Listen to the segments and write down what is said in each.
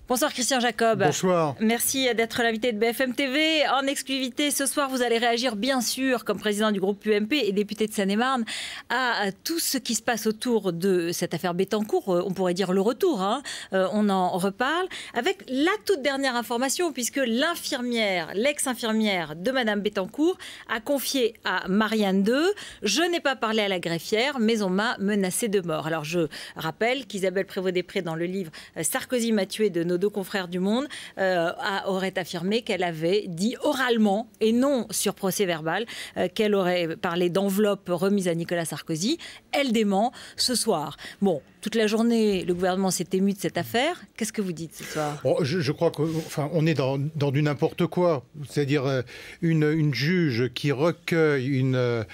Bonsoir Christian Jacob. Bonsoir. Merci d'être l'invité de BFM TV. En exclusivité, ce soir, vous allez réagir bien sûr, comme président du groupe UMP et député de Seine-et-Marne, à tout ce qui se passe autour de cette affaire Bettencourt. On pourrait dire le retour, hein. On en reparle. Avec la toute dernière information, puisque l'infirmière, l'ex-infirmière de Madame Bettencourt a confié à Marianne II: je n'ai pas parlé à la greffière, mais on m'a menacé de mort. Alors je rappelle qu'Isabelle Prévôt-Després, dans le livre Sarkozy m'a tué de nos deux confrères du Monde, aurait affirmé qu'elle avait dit oralement, et non sur procès verbal, qu'elle aurait parlé d'enveloppe remise à Nicolas Sarkozy. Elle dément ce soir. Bon, toute la journée, le gouvernement s'est ému de cette affaire. Qu'est-ce que vous dites ce soir? Je crois qu'on est dans du n'importe quoi. C'est-à-dire une juge qui recueille une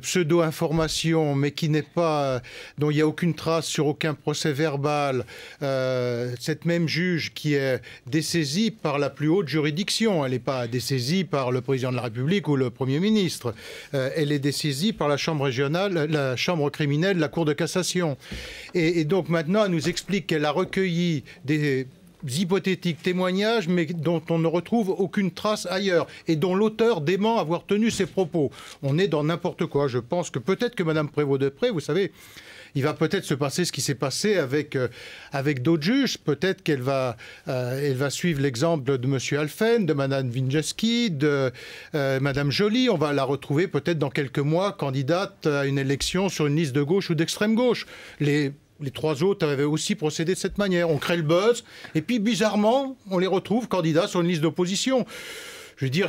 pseudo-information, mais qui n'est pas, dont il n'y a aucune trace sur aucun procès verbal. Cette même juge qui est dessaisie par la plus haute juridiction. Elle n'est pas dessaisie par le président de la République ou le Premier ministre. Elle est dessaisie par la chambre régionale, la chambre criminelle, la Cour de cassation. Et donc maintenant, elle nous explique qu'elle a recueilli des hypothétiques témoignages, mais dont on ne retrouve aucune trace ailleurs, et dont l'auteur dément avoir tenu ses propos. On est dans n'importe quoi. Je pense que peut-être que Mme Prévôt-Després, vous savez, il va peut-être se passer ce qui s'est passé avec d'autres juges. Peut-être qu'elle va suivre l'exemple de M. Alphen, de Mme Wingeski, de Mme Joly. On va la retrouver peut-être dans quelques mois candidate à une élection sur une liste de gauche ou d'extrême gauche. Les trois autres avaient aussi procédé de cette manière. On crée le buzz, et puis bizarrement, on les retrouve candidats sur une liste d'opposition. Je veux dire,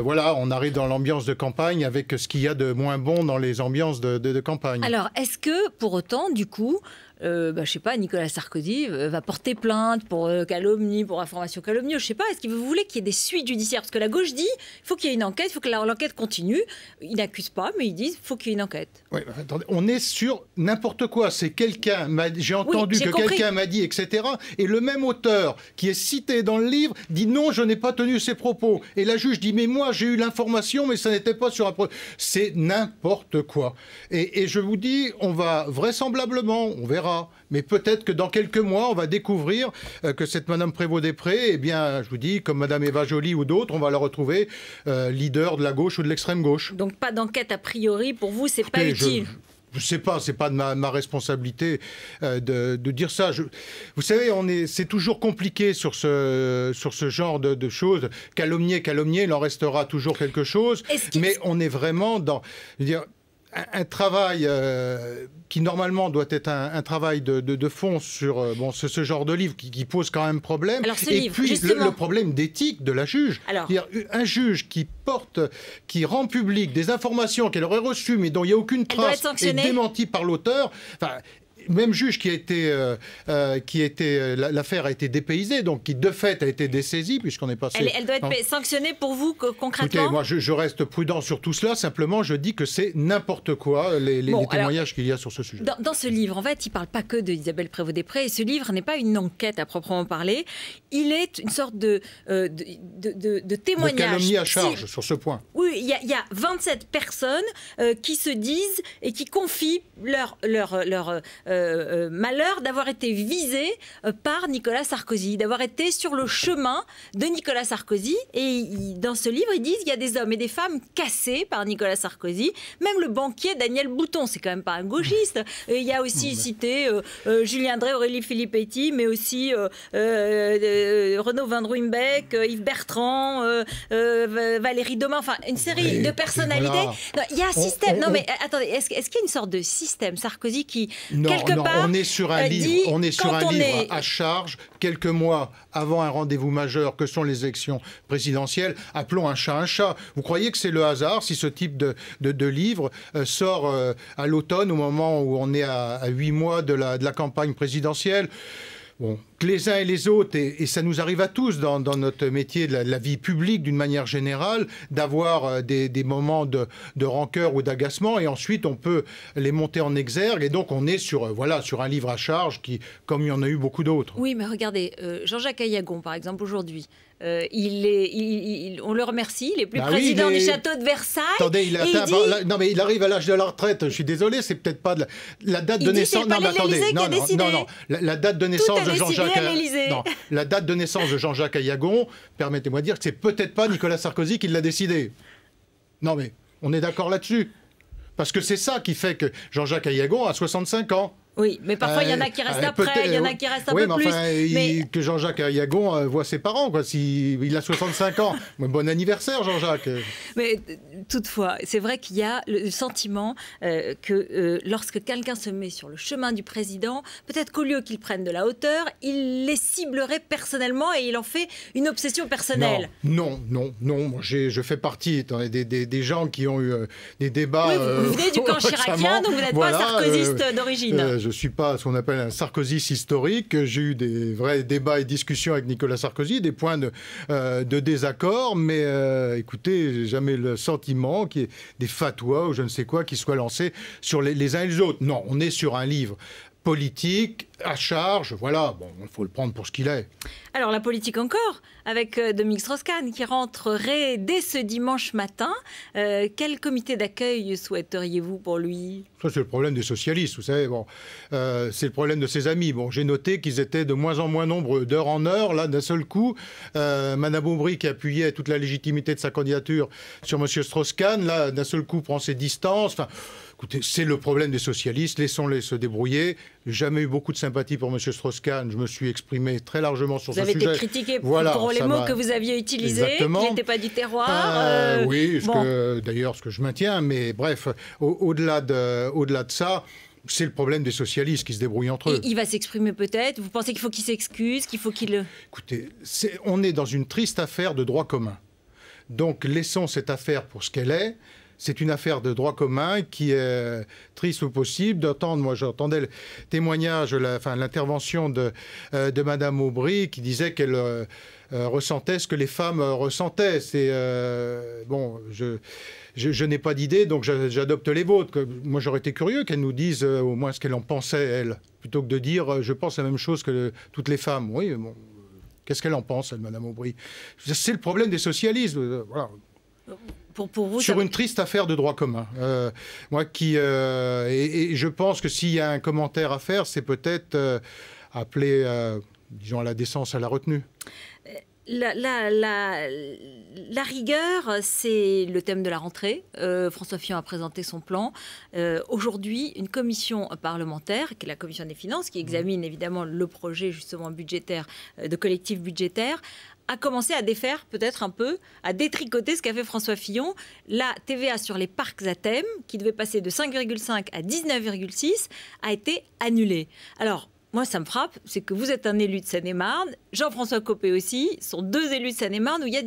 voilà, on arrive dans l'ambiance de campagne avec ce qu'il y a de moins bon dans les ambiances de campagne. Alors, est-ce que, pour autant, du coup, je ne sais pas, Nicolas Sarkozy va porter plainte pour calomnie, pour information calomnieuse, je ne sais pas, est-ce que vous voulez qu'il y ait des suites judiciaires? Parce que la gauche dit, il faut qu'il y ait une enquête, il faut que l'enquête continue. Ils n'accusent pas, mais ils disent, il faut qu'il y ait une enquête. Oui, attendez, on est sur n'importe quoi. C'est quelqu'un, j'ai entendu que quelqu'un m'a dit, etc. Et le même auteur qui est cité dans le livre dit non, je n'ai pas tenu ces propos. Et la juge dit, mais moi j'ai eu l'information, mais ça n'était pas sur un... C'est n'importe quoi. Et je vous dis, on va vraisemblablement, on verra, mais peut-être que dans quelques mois, on va découvrir que cette Madame Prévôt-Després, eh bien, je vous dis, comme Madame Eva Joly ou d'autres, on va la retrouver leader de la gauche ou de l'extrême gauche. Donc pas d'enquête a priori, pour vous, c'est pas utile. Je ne sais pas, c'est pas de ma responsabilité de dire ça. Vous savez, c'est toujours compliqué sur ce genre de choses. Calomnier, il en restera toujours quelque chose. Mais on est vraiment dans... Je veux dire, un travail qui normalement doit être un travail de fond sur ce genre de livre qui pose quand même problème. Alors, et puis le problème d'éthique de la juge. Un juge qui rend public des informations qu'elle aurait reçues mais dont il n'y a aucune trace et démentie par l'auteur. Même juge l'affaire a été dépaysée, donc qui de fait a été dessaisie puisqu'on est passé... Elle doit être sanctionnée pour vous concrètement? Écoutez, moi je reste prudent sur tout cela, simplement je dis que c'est n'importe quoi les témoignages qu'il y a sur ce sujet. Dans ce livre, en fait, il ne parle pas que d'Isabelle Prévôt-Després, et ce livre n'est pas une enquête à proprement parler, il est une sorte de témoignage. De calomnie à charge sur ce point. Oui, il y a 27 personnes qui se disent et qui confient leur malheur d'avoir été visés par Nicolas Sarkozy, d'avoir été sur le chemin de Nicolas Sarkozy. Et dans ce livre, ils disent qu'il y a des hommes et des femmes cassés par Nicolas Sarkozy. Même le banquier Daniel Bouton, c'est quand même pas un gauchiste. Et il y a aussi cité Julien Drey, Aurélie Filippetti, mais aussi Renaud Van Ruymbeck, Yves Bertrand, Valérie Domin, enfin une série de personnalités. Non, il y a un système. Non mais attendez, est-ce qu'il y a une sorte de système Sarkozy qui on est sur un livre à charge, quelques mois avant un rendez-vous majeur que sont les élections présidentielles. Appelons un chat un chat. Vous croyez que c'est le hasard si ce type de livre sort à l'automne, au moment où on est à 8 mois de la campagne présidentielle? Bon, que les uns et les autres, et ça nous arrive à tous dans notre métier de la vie publique d'une manière générale, d'avoir des moments de rancœur ou d'agacement, et ensuite on peut les monter en exergue, et donc on est sur un livre à charge qui, comme il y en a eu beaucoup d'autres. Oui, mais regardez, Jean-Jacques Ayagon, par exemple, aujourd'hui, on le remercie, il n'est plus président du château de Versailles. Attendez, non mais il arrive à l'âge de la retraite. Je suis désolé, c'est peut-être pas la date de naissance. Non, mais attendez, la date de naissance de Jean-Jacques à l'Élysée. Non, la date de naissance de Jean-Jacques Ayagon, permettez-moi de dire que c'est peut-être pas Nicolas Sarkozy qui l'a décidé. Non mais, on est d'accord là-dessus. Parce que c'est ça qui fait que Jean-Jacques Ayagon a 65 ans. Oui, mais parfois il y en a qui restent après, il y en a qui restent un peu plus. Mais que Jean-Jacques Ayagon voit ses parents, quoi. Il a 65 ans. Bon anniversaire, Jean-Jacques. Mais toutefois, c'est vrai qu'il y a le sentiment que lorsque quelqu'un se met sur le chemin du président, peut-être qu'au lieu qu'il prenne de la hauteur, il les ciblerait personnellement et il en fait une obsession personnelle. Non. Moi, je fais partie des gens qui ont eu des débats. Oui, vous venez du camp chiracien, donc vous n'êtes pas sarkozyste d'origine. Je ne suis pas ce qu'on appelle un sarkozyste historique. J'ai eu des vrais débats et discussions avec Nicolas Sarkozy, des points de désaccord, mais écoutez, j'ai jamais le sentiment qu'il y ait des fatwas ou je ne sais quoi qui soient lancés sur les uns et les autres. Non, on est sur un livre politique, à charge, voilà, bon, il faut le prendre pour ce qu'il est. Alors la politique encore, avec Dominique Strauss-Kahn qui rentrerait dès ce dimanche matin. Quel comité d'accueil souhaiteriez-vous pour lui ? Ça, c'est le problème des socialistes, vous savez. Bon, c'est le problème de ses amis. Bon, j'ai noté qu'ils étaient de moins en moins nombreux, d'heure en heure. Là, d'un seul coup, Mme Aubry, qui appuyait toute la légitimité de sa candidature sur M. Strauss-Kahn, là, d'un seul coup, prend ses distances. Enfin, écoutez, c'est le problème des socialistes. Laissons-les se débrouiller. J'ai jamais eu beaucoup de sympathie pour M. Strauss-Kahn. Je me suis exprimé très largement sur ce sujet. Vous avez été critiqué pour les mots que vous aviez utilisés, exactement. qui n'étaient pas du terroir. Oui, d'ailleurs, ce que je maintiens. Mais bref, au-delà de ça, c'est le problème des socialistes qui se débrouillent entre eux. Il va s'exprimer peut-être. Vous pensez qu'il faut qu'il s'excuse, qu'il faut qu'il... Écoutez, on est dans une triste affaire de droit commun. Donc laissons cette affaire pour ce qu'elle est. C'est une affaire de droit commun qui est triste au possible. Moi, j'entendais le témoignage, l'intervention de Mme Aubry qui disait qu'elle ressentait ce que les femmes ressentaient. Bon, je n'ai pas d'idée, donc j'adopte les vôtres. Moi, j'aurais été curieux qu'elle nous dise au moins ce qu'elle en pensait, elle, plutôt que de dire « je pense la même chose que toutes les femmes ». Oui, bon, qu'est-ce qu'elle en pense, elle, Mme Aubry ? C'est le problème des socialistes. Voilà. Pour vous, sur une triste affaire de droit commun. Moi et je pense que s'il y a un commentaire à faire, c'est peut-être appeler, disons, à la décence, à la retenue. La rigueur, c'est le thème de la rentrée. François Fillon a présenté son plan. Aujourd'hui, une commission parlementaire, qui est la commission des finances, qui examine évidemment le projet justement budgétaire, de collectif budgétaire, a commencé à défaire peut-être un peu, à détricoter ce qu'a fait François Fillon. La TVA sur les parcs à thème, qui devait passer de 5,5 à 19,6, a été annulée. Alors, moi, ça me frappe, c'est que vous êtes un élu de Seine-et-Marne, Jean-François Copé aussi, sont deux élus de Seine-et-Marne où il y a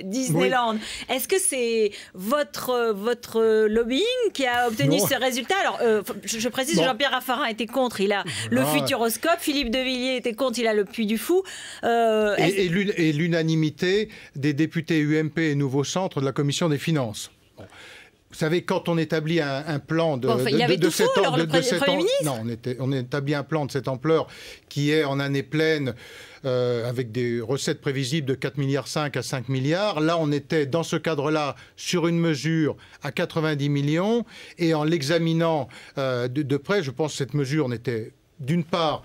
Disneyland. Oui. Est-ce que c'est votre lobbying qui a obtenu ce résultat ? Alors, je précise, Jean-Pierre Raffarin était contre, il a le Futuroscope, Philippe de Villiers était contre, il a le Puy du Fou. Et l'unanimité des députés UMP et Nouveau Centre de la Commission des Finances. Bon. Vous savez, quand on établit un plan de on établit un plan de cette ampleur qui est en année pleine avec des recettes prévisibles de 4,5 milliards à 5 milliards. Là, on était dans ce cadre-là sur une mesure à 90 millions et en l'examinant de près, je pense que cette mesure n'était d'une part,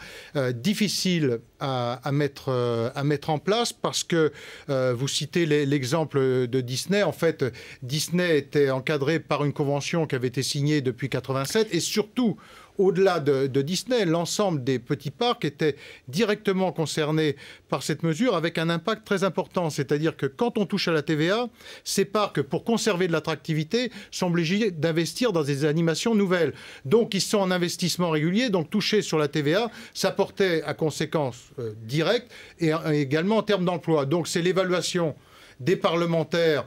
difficile à mettre en place parce que vous citez l'exemple de Disney. En fait, Disney était encadré par une convention qui avait été signée depuis 1987 et surtout, au-delà de Disney, l'ensemble des petits parcs étaient directement concernés par cette mesure avec un impact très important. C'est-à-dire que quand on touche à la TVA, ces parcs, pour conserver de l'attractivité, sont obligés d'investir dans des animations nouvelles. Donc, ils sont en investissement régulier. Donc, toucher sur la TVA, ça portait à conséquences directes et également en termes d'emploi. Donc, c'est l'évaluation des parlementaires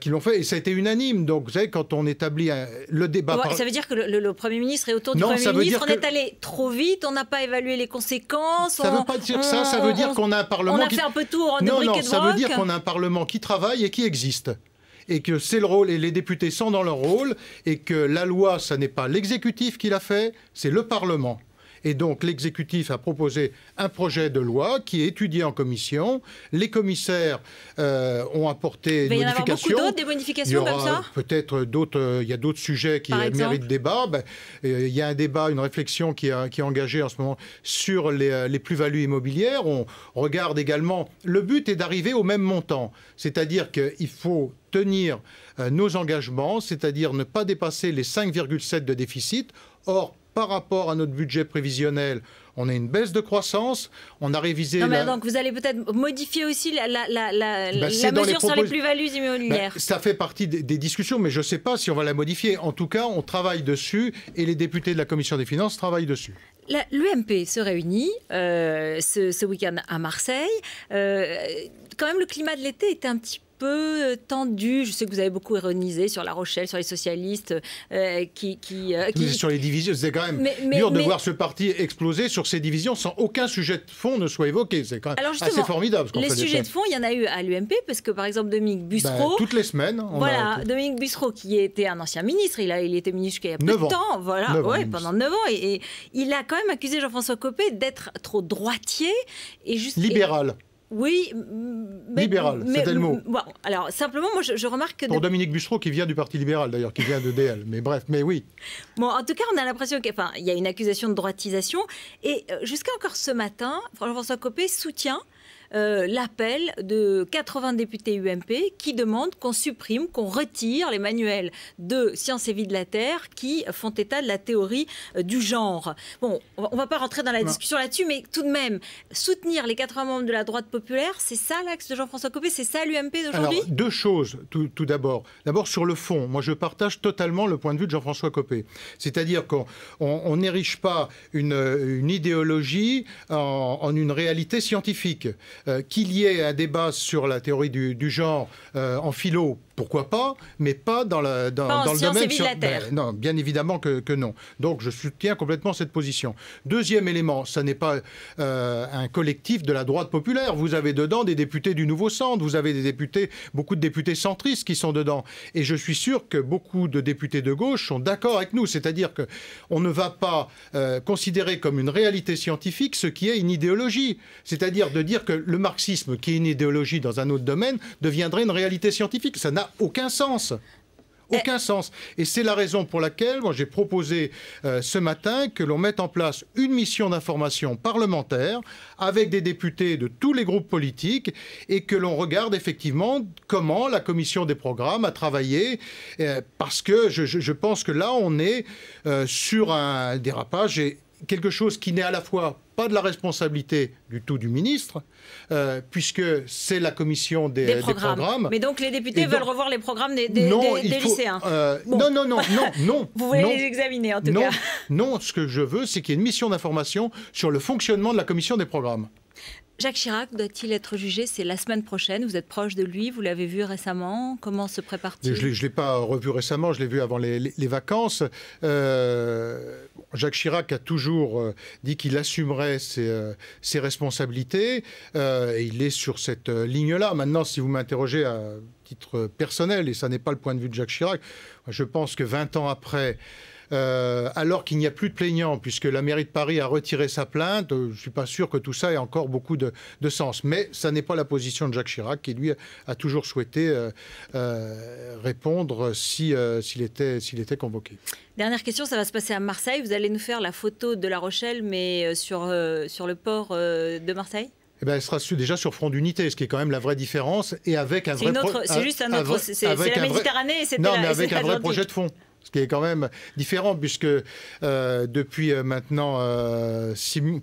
qui l'ont fait, et ça a été unanime. Donc, vous savez, quand on établit le débat... Ça veut dire que le Premier ministre et autour du Premier ministre, on est allé trop vite, on n'a pas évalué les conséquences... Ça ne veut pas dire ça, ça veut dire qu'on a un Parlement... On a fait un peu tour de briques et de ça veut dire qu'on a un Parlement qui travaille et qui existe. Et que c'est le rôle, et les députés sont dans leur rôle, et que la loi, ça n'est pas l'exécutif qui l'a fait, c'est le Parlement. Et donc l'exécutif a proposé un projet de loi qui est étudié en commission. Les commissaires ont apporté des modifications. Il va y en avoir beaucoup d'autres, des modifications comme ça ? Peut-être d'autres, il y a d'autres sujets qui méritent débat. Il y a un débat, une réflexion qui est engagée en ce moment sur les plus-values immobilières. On regarde également, le but est d'arriver au même montant. C'est-à-dire qu'il faut tenir nos engagements, c'est-à-dire ne pas dépasser les 5,7 de déficit. Or, par rapport à notre budget prévisionnel, on a une baisse de croissance, on a révisé... Non, mais donc vous allez peut-être modifier aussi la mesure sur les plus-values immobilières. Ça fait partie des discussions, mais je ne sais pas si on va la modifier. En tout cas, on travaille dessus et les députés de la Commission des finances travaillent dessus. L'UMP se réunit ce week-end à Marseille. Quand même, le climat de l'été était un petit peu tendu. Je sais que vous avez beaucoup ironisé sur La Rochelle, sur les socialistes sur les divisions, c'est quand même dur de voir ce parti exploser sur ces divisions sans aucun sujet de fond ne soit évoqué. C'est quand même assez formidable. Les sujets de fond, il y en a eu à l'UMP, parce que par exemple Dominique Bussereau... toutes les semaines. Dominique Bussereau, qui était un ancien ministre, il était ministre jusqu'à il y a peu de temps. Pendant 9 ans. Et il a quand même accusé Jean-François Copé d'être trop droitier et juste... Libéral. Oui, libéral, c'était le mot. Bon, alors, simplement, moi, je remarque que... Pour Dominique Bussereau, qui vient du Parti libéral, d'ailleurs, qui vient de DL. Mais bref, mais oui. Bon, en tout cas, on a l'impression qu'il y a une accusation de droitisation. Et jusqu'à encore ce matin, Jean-François Copé soutient l'appel de 80 députés UMP qui demandent qu'on supprime, qu'on retire les manuels de sciences et vie de la Terre qui font état de la théorie du genre. Bon, on ne va pas rentrer dans la discussion là-dessus, mais tout de même, soutenir les 80 membres de la droite populaire, c'est ça l'axe de Jean-François Copé, c'est ça l'UMP d'aujourd'hui ? Alors, deux choses, tout d'abord. D'abord, sur le fond, moi je partage totalement le point de vue de Jean-François Copé. C'est-à-dire qu'on n'érige pas une idéologie en une réalité scientifique. Qu'il y ait un débat sur la théorie du genre en philo, pourquoi pas, mais pas dans le domaine... de la Terre. Non, bien évidemment que non. Donc je soutiens complètement cette position. Deuxième élément, ça n'est pas un collectif de la droite populaire. Vous avez dedans des députés du Nouveau Centre, vous avez beaucoup de députés centristes qui sont dedans. Et je suis sûr que beaucoup de députés de gauche sont d'accord avec nous. C'est-à-dire qu'on ne va pas considérer comme une réalité scientifique ce qui est une idéologie. C'est-à-dire de dire que le marxisme, qui est une idéologie dans un autre domaine, deviendrait une réalité scientifique. Ça n'a aucun sens. Aucun sens. Et c'est la raison pour laquelle moi j'ai proposé ce matin que l'on mette en place une mission d'information parlementaire avec des députés de tous les groupes politiques et que l'on regarde effectivement comment la commission des programmes a travaillé parce que je pense que là on est sur un dérapage et quelque chose qui n'est à la fois pas de la responsabilité du tout du ministre, puisque c'est la commission des programmes. Mais donc les députés veulent revoir les programmes des lycéens. Non. Vous voulez les examiner en tout cas. Non, ce que je veux, c'est qu'il y ait une mission d'information sur le fonctionnement de la commission des programmes. Jacques Chirac doit-il être jugé? C'est la semaine prochaine. Vous êtes proche de lui, vous l'avez vu récemment. Comment se prépare-t-il? Je ne l'ai pas revu récemment, je l'ai vu avant les vacances. Jacques Chirac a toujours dit qu'il assumerait ses responsabilités. Et il est sur cette ligne-là. Maintenant, si vous m'interrogez à titre personnel, et ça n'est pas le point de vue de Jacques Chirac, je pense que 20 ans après... alors qu'il n'y a plus de plaignants, puisque la mairie de Paris a retiré sa plainte, je ne suis pas sûr que tout ça ait encore beaucoup de sens. Mais ça n'est pas la position de Jacques Chirac, qui lui a toujours souhaité répondre s'il était convoqué. Dernière question, ça va se passer à Marseille. Vous allez nous faire la photo de La Rochelle, mais sur le port de Marseille ? Elle sera déjà sur front d'unité, ce qui est quand même la vraie différence, et avec un vrai... C'est juste un autre... C'est la Méditerranée et c'était... Non, mais avec un vrai projet de fond. Ce qui est quand même différent, puisque depuis maintenant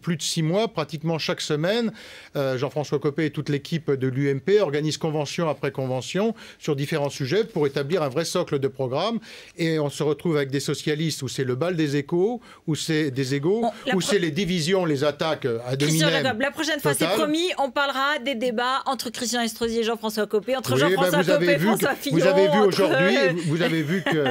plus de 6 mois, pratiquement chaque semaine, Jean-François Copé et toute l'équipe de l'UMP organisent convention après convention sur différents sujets pour établir un vrai socle de programme. Et on se retrouve avec des socialistes où c'est le bal des échos, où c'est des égaux, où c'est les divisions, les attaques à dominem. La prochaine fois, c'est promis, on parlera des débats entre Christian Estrosi et Jean-François Copé, entre Jean-François Copé et François Fillon. Vous avez vu aujourd'hui, vous avez vu que...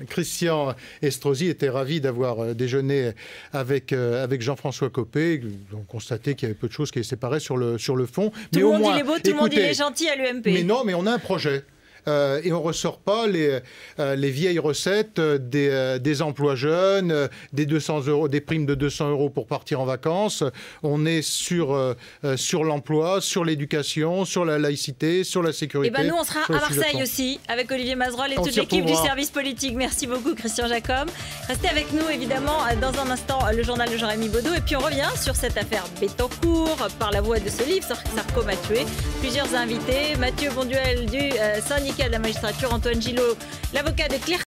Christian Estrosi était ravi d'avoir déjeuné avec Jean-François Copé. On constatait qu'il y avait peu de choses qui les séparaient sur le fond. Tout le monde il est beau, tout le monde il est gentil à l'UMP. Mais non, mais on a un projet. et on ne ressort pas les vieilles recettes des emplois jeunes, des 200 €, des primes de 200 € pour partir en vacances. On est sur l'emploi, sur l'éducation, sur la laïcité, sur la sécurité. Et nous, on sera à Marseille aussi, avec Olivier Mazerolle et toute l'équipe du service politique. Merci beaucoup, Christian Jacob. Restez avec nous, évidemment, dans un instant, le journal de Jean-Rémy Baudot. Et puis, on revient sur cette affaire Bettencourt, par la voix de ce livre, Sarko m'a tué. Plusieurs invités. Mathieu Bonduel du syndicat de la magistrature, Antoine Gillot, l'avocat de Claire